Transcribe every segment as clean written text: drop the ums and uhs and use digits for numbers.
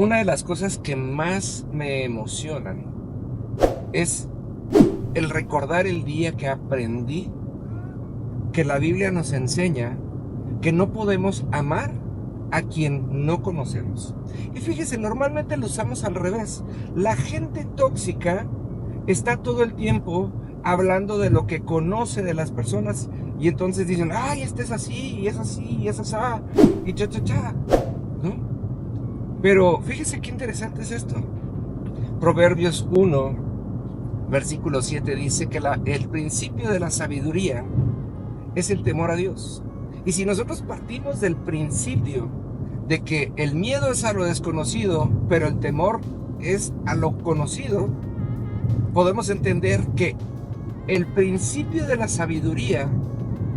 Una de las cosas que más me emocionan es el recordar el día que aprendí que la Biblia nos enseña que no podemos amar a quien no conocemos. Y fíjese, normalmente lo usamos al revés. La gente tóxica está todo el tiempo hablando de lo que conoce de las personas y entonces dicen, ay, este es así, y es así, y es así, y cha, cha, cha, ¿no? Pero fíjese qué interesante es esto. Proverbios 1, versículo 7 dice que el principio de la sabiduría es el temor a Dios. Y si nosotros partimos del principio de que el miedo es a lo desconocido, pero el temor es a lo conocido, podemos entender que el principio de la sabiduría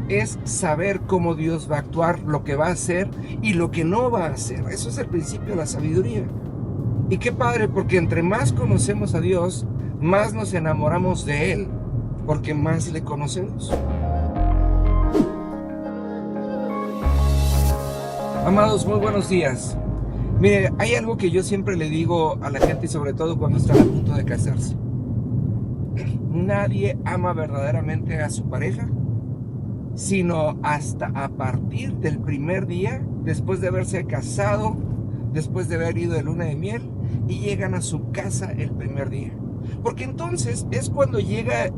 es saber cómo Dios va a actuar, lo que va a hacer y lo que no va a hacer. Eso es el principio de la sabiduría. Y qué padre, porque entre más conocemos a Dios, más nos enamoramos de Él, porque más le conocemos. Amados, muy buenos días. Mire, hay algo que yo siempre le digo a la gente, y sobre todo cuando están a punto de casarse. Nadie ama verdaderamente a su pareja, sino hasta a partir del primer día, después de haberse casado, después de haber ido de luna de miel, y llegan a su casa el primer día. Porque entonces es cuando llega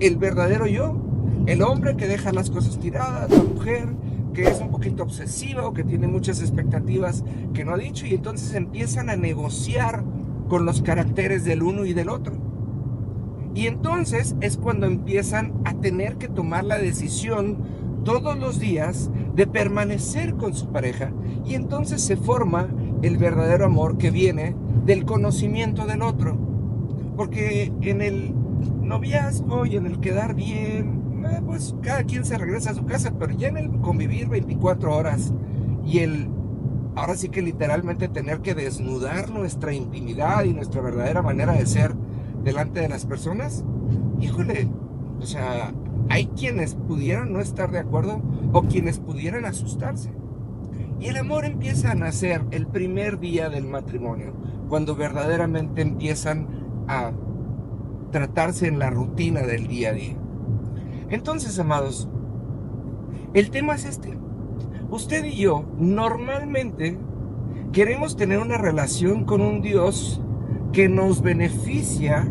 el verdadero yo, el hombre que deja las cosas tiradas, la mujer que es un poquito obsesiva o que tiene muchas expectativas que no ha dicho, y entonces empiezan a negociar con los caracteres del uno y del otro. Y entonces es cuando empiezan a tener que tomar la decisión todos los días de permanecer con su pareja. Y entonces se forma el verdadero amor que viene del conocimiento del otro. Porque en el noviazgo y en el quedar bien, pues cada quien se regresa a su casa, pero ya en el convivir 24 horas y ahora sí que literalmente tener que desnudar nuestra intimidad y nuestra verdadera manera de ser delante de las personas, híjole, o sea, hay quienes pudieran no estar de acuerdo o quienes pudieran asustarse. Y el amor empieza a nacer el primer día del matrimonio, cuando verdaderamente empiezan a tratarse en la rutina del día a día. Entonces, amados, el tema es este. Usted y yo normalmente queremos tener una relación con un Dios que nos beneficia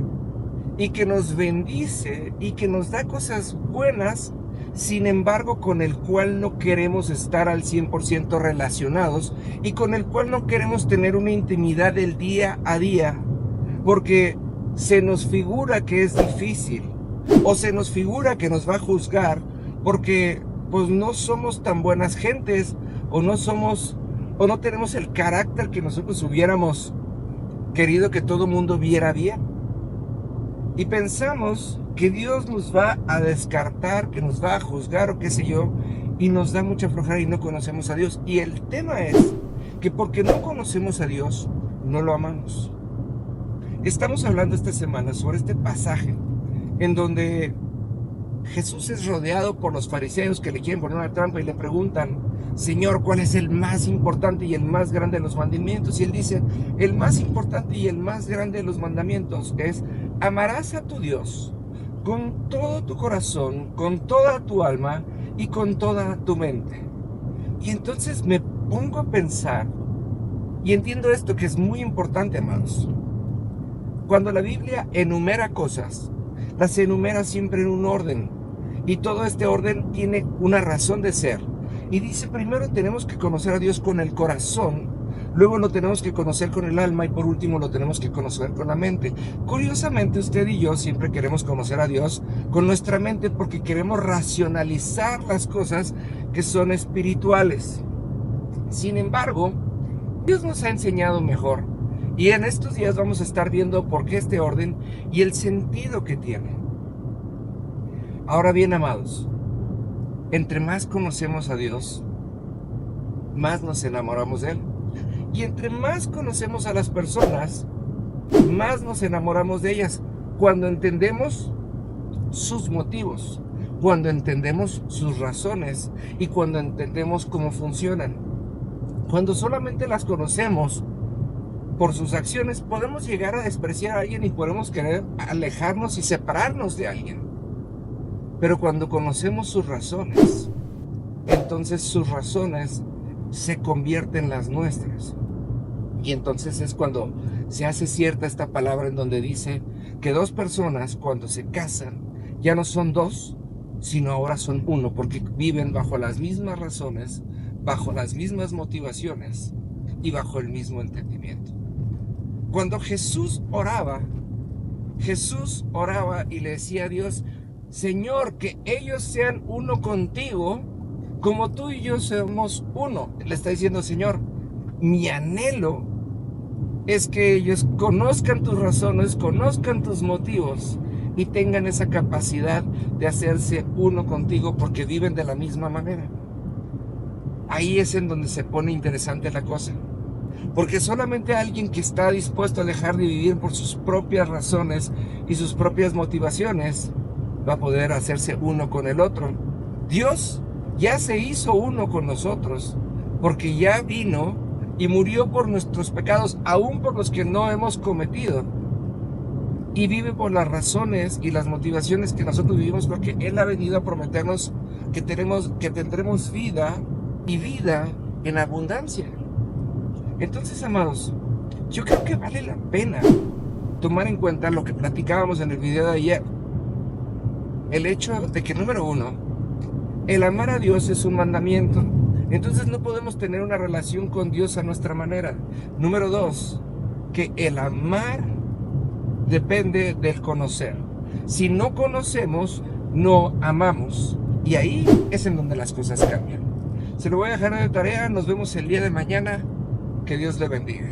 y que nos bendice y que nos da cosas buenas, sin embargo con el cual no queremos estar al 100% relacionados y con el cual no queremos tener una intimidad del día a día, porque se nos figura que es difícil o se nos figura que nos va a juzgar porque pues no somos tan buenas gentes o no tenemos el carácter que nosotros hubiéramos querido que todo mundo viera bien. Y pensamos que Dios nos va a descartar, que nos va a juzgar o qué sé yo, y nos da mucha flojera y no conocemos a Dios. Y el tema es que porque no conocemos a Dios, no lo amamos. Estamos hablando esta semana sobre este pasaje en donde Jesús es rodeado por los fariseos que le quieren poner una trampa y le preguntan, Señor, ¿cuál es el más importante y el más grande de los mandamientos? Y él dice, el más importante y el más grande de los mandamientos es, amarás a tu Dios con todo tu corazón, con toda tu alma y con toda tu mente. Y entonces me pongo a pensar, y entiendo esto que es muy importante, amados. Cuando la Biblia enumera cosas, las enumera siempre en un orden, y todo este orden tiene una razón de ser. Y dice, primero tenemos que conocer a Dios con el corazón, luego lo tenemos que conocer con el alma y por último lo tenemos que conocer con la mente. Curiosamente, usted y yo siempre queremos conocer a Dios con nuestra mente porque queremos racionalizar las cosas que son espirituales. Sin embargo, Dios nos ha enseñado mejor. Y en estos días vamos a estar viendo por qué este orden y el sentido que tiene. Ahora bien, amados, entre más conocemos a Dios, más nos enamoramos de Él. Y entre más conocemos a las personas, más nos enamoramos de ellas. Cuando entendemos sus motivos, cuando entendemos sus razones y cuando entendemos cómo funcionan. Cuando solamente las conocemos por sus acciones, podemos llegar a despreciar a alguien y podemos querer alejarnos y separarnos de alguien. Pero cuando conocemos sus razones, entonces sus razones se convierten en las nuestras. Y entonces es cuando se hace cierta esta palabra en donde dice que dos personas cuando se casan ya no son dos, sino ahora son uno, porque viven bajo las mismas razones, bajo las mismas motivaciones y bajo el mismo entendimiento. Cuando Jesús oraba y le decía a Dios: Señor, que ellos sean uno contigo, como tú y yo somos uno. Le está diciendo: Señor, mi anhelo es que ellos conozcan tus razones, conozcan tus motivos y tengan esa capacidad de hacerse uno contigo porque viven de la misma manera. Ahí es en donde se pone interesante la cosa. Porque solamente alguien que está dispuesto a dejar de vivir por sus propias razones y sus propias motivaciones va a poder hacerse uno con el otro. Dios ya se hizo uno con nosotros porque ya vino y murió por nuestros pecados, aún por los que no hemos cometido. Y vive por las razones y las motivaciones que nosotros vivimos, porque Él ha venido a prometernos que tendremos vida y vida en abundancia. Entonces, amados, yo creo que vale la pena tomar en cuenta lo que platicábamos en el video de ayer. El hecho de que, número uno, el amar a Dios es un mandamiento. Entonces no podemos tener una relación con Dios a nuestra manera. Número dos, que el amar depende del conocer. Si no conocemos, no amamos. Y ahí es en donde las cosas cambian. Se lo voy a dejar de tarea. Nos vemos el día de mañana. Que Dios le bendiga.